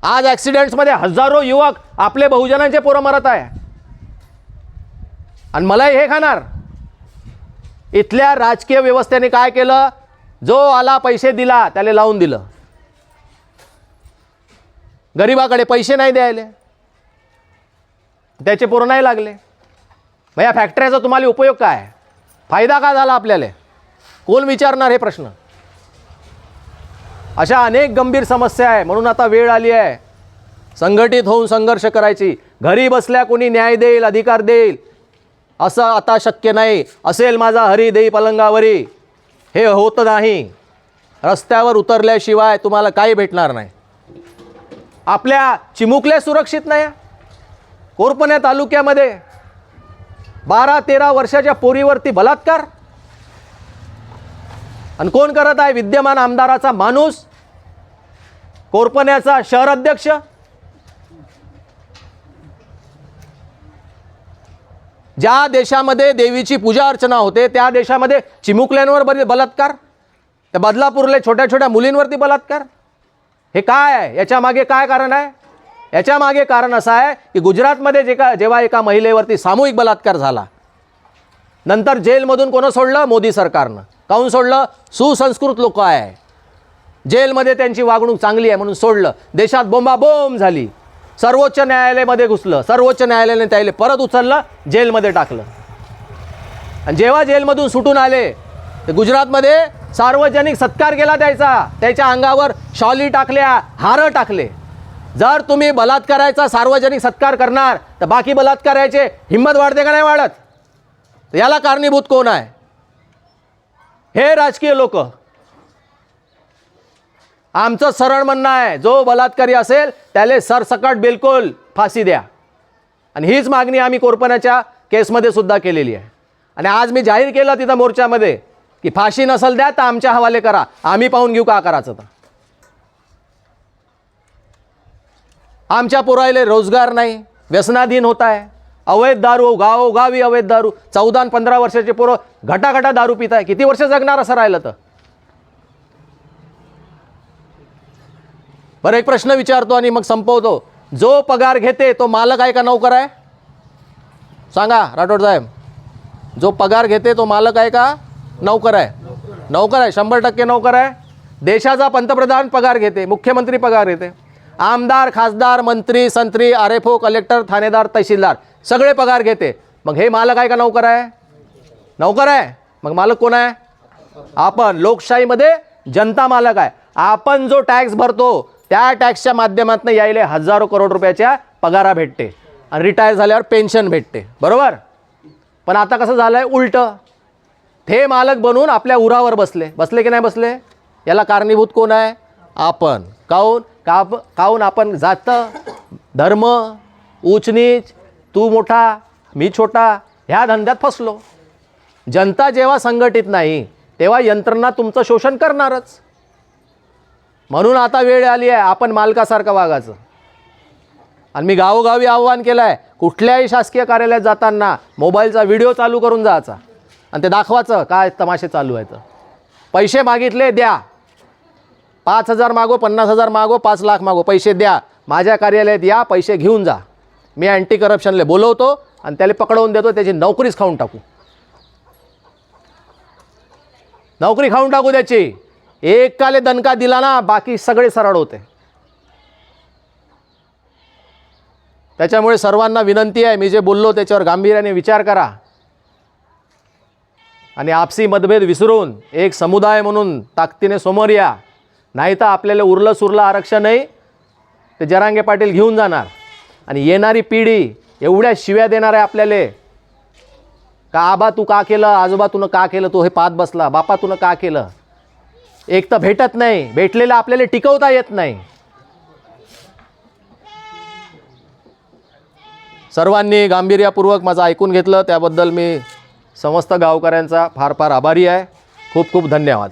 आज ॲक्सिडेंट्समध्ये हजारो युवक आपले बहुजनांचे पोरं मरत आहे. आणि मलाही हे खाणार. इथल्या राजकीय व्यवस्थेने काय केलं, जो आला पैसे दिला त्याला लावून दिलं. गरिबाकडे पैसे नाही द्यायले, त्याचे पोरं नाही लागले. मग या फॅक्टरीचा तुम्हाला उपयोग काय, फायदा काय झाला आपल्याला, कोण विचारणार हे प्रश्न. अशा अनेक गंभीर समस्या आहे. म्हणून आता वेळ आली आहे संघटित होऊन संघर्ष करायची. घरी बसल्या कोणी न्याय देईल, अधिकार देईल असं आता शक्य नाही. असेल माझा हरी देई पलंगावरी, हे होत नाही. रस्त्यावर उतरल्याशिवाय तुम्हाला काही भेटणार नाही. आपल्या चिमुकले सुरक्षित नाही. कोरपणे तालुक्यामध्ये 12-13 वर्षाच्या पोरीवरती बलात्कार. आणि कोण करत आहे, विद्यमान आमदाराचा माणूस, कोरपण्याचा शहर अध्यक्ष. ज्या देशामध्ये देवीची पूजा अर्चना होते त्या देशामध्ये चिमुकल्यांवर बलात्कार, त्या बदलापूरले छोट्या छोट्या मुलींवरती बलात्कार. हे काय आहे, याच्या मागे काय कारण आहे? याच्या मागे कारण असं आहे की गुजरातमध्ये जेव्हा एका महिलेवरती सामूहिक बलात्कार झाला, नंतर जेलमधून कोण सोडलं, मोदी सरकारनं. काहून सोडलं? सुसंस्कृत लोक आहे, जेलमध्ये त्यांची वागणूक चांगली आहे म्हणून सोडलं. देशात बोंबाबोंब झाली, सर्वोच्च न्यायालयामध्ये घुसलं, सर्वोच्च न्यायालयाने त्याला परत उचललं, जेलमध्ये टाकलं. आणि जेव्हा जेलमधून सुटून आले ते गुजरातमध्ये सार्वजनिक सत्कार केला द्यायचा, त्याच्या अंगावर शॉली टाकल्या, हार टाकले. जर तुम्ही बलात्काराचा सार्वजनिक सत्कार करणार तर बाकी बलात्काराचे हिंमत वाढते का नाही वाढत? याला कारणीभूत कोण आहे? हे राजकीय लोक. आमचं सरळ म्हणणं आहे, जो बलात्कारी असेल त्याला सरसकट बिलकुल फाशी द्या. आणि हीच मागणी आम्ही कोरपण्याच्या केसमध्ये सुद्धा केलेली आहे. आणि आज मी जाहीर केलं तिथं मोर्चामध्ये की फाशी नसेल द्या तर आमच्या हवाले करा, आम्ही पाहून घेऊ का करायचं. तर आमच्या पोरायले रोजगार नाही, व्यसनाधीन होत आहे, अवैध दारू, गावोगावी अवैध दारू. 14 आणि 15 वर्षाचे पोरं घटाघटा दारू पित आहे. किती वर्ष जगणार असं राहिलं तर? बरं, एक प्रश्न विचारतो आणि मग संपवतो. जो पगार घेते तो मालक आहे का नौकर आहे? सांगा राठोड साहेब, जो पगार घेते तो मालक आहे का नौकर आहे? नौकर आहे, 100% नौकर आहे. देशाचा पंतप्रधान पगार घेते, मुख्यमंत्री पगार घेते, आमदार, खासदार, मंत्री, संत्री, आरएफओ, कलेक्टर, ठाणेदार, तहसीलदार सगळे पगार घेते. मग हे मालक आहे का नौकर आहे? नौकर आहे. मग मालक कोण आहे? आपण. लोकशाहीमध्ये जनता मालक आहे. आपण जो टॅक्स भरतो त्या टॅक्सच्या माध्यमातून यायले हजारो करोड रुपयाच्या पगारा भेटते आणि रिटायर झाल्यावर पेन्शन भेटते, बरोबर. पण आता कसं झालंय, उलटं. ते मालक बनून आपल्या उरावर बसले की नाही बसले? याला कारणीभूत कोण आहे? आपण. काहून आपण जात, धर्म, उच्च नीच, तू मोठा मी छोटा ह्या धंद्यात फसलो. जनता जेव्हा संघटित नाही तेव्हा यंत्रणा तुमचं शोषण करणारच. म्हणून आता वेळ आली आहे आपण मालकासारखं वागायचं. आणि मी गावोगावी आव्हान केलं आहे, कुठल्याही शासकीय कार्यालयात जाताना मोबाईलचा व्हिडिओ चालू करून जायचा आणि ते दाखवायचं काय तमाशे चालू आहेत. पैसे मागितले द्या, 5,000 मागो, 50,000 मागो, 5 लाख मागो, पैसे द्या, माझ्या कार्यालयात या, पैसे घेऊन जा. मी अँटी करप्शनला बोलवतो आणि त्याला पकडवून देतो, त्याची नोकरीच खाऊन टाकू. नोकरी खाऊन टाकू त्याची. एकाले दणका दिला ना बाकी सगळे सरळ होते. त्याच्यामुळे सर्वांना विनंती आहे, मी जे बोललो त्याच्यावर गांभीर्याने विचार करा आणि आपसी मतभेद विसरून एक समुदाय म्हणून ताकदीने समोर या. नाही तर आपल्याला उरलं सुरलं आरक्षण नाही ते जरांगे पाटील घेऊन जाणार. आणि येणारी पिढी एवढ्या शिव्या देणार आहे आपल्याला का आबा तू का केलं, आजोबा तुनं का केलं, तो हे पाहत बसला, बापा तुनं का केलं. एक तर भेटत नाही, भेटलेलं आपल्याला टिकवता येत नाही. सर्वांनी गांभीर्यपूर्वक माझं ऐकून घेतलं त्याबद्दल मी समस्त गावकऱ्यांचा फार फार आभारी आहे. खूप खूप धन्यवाद.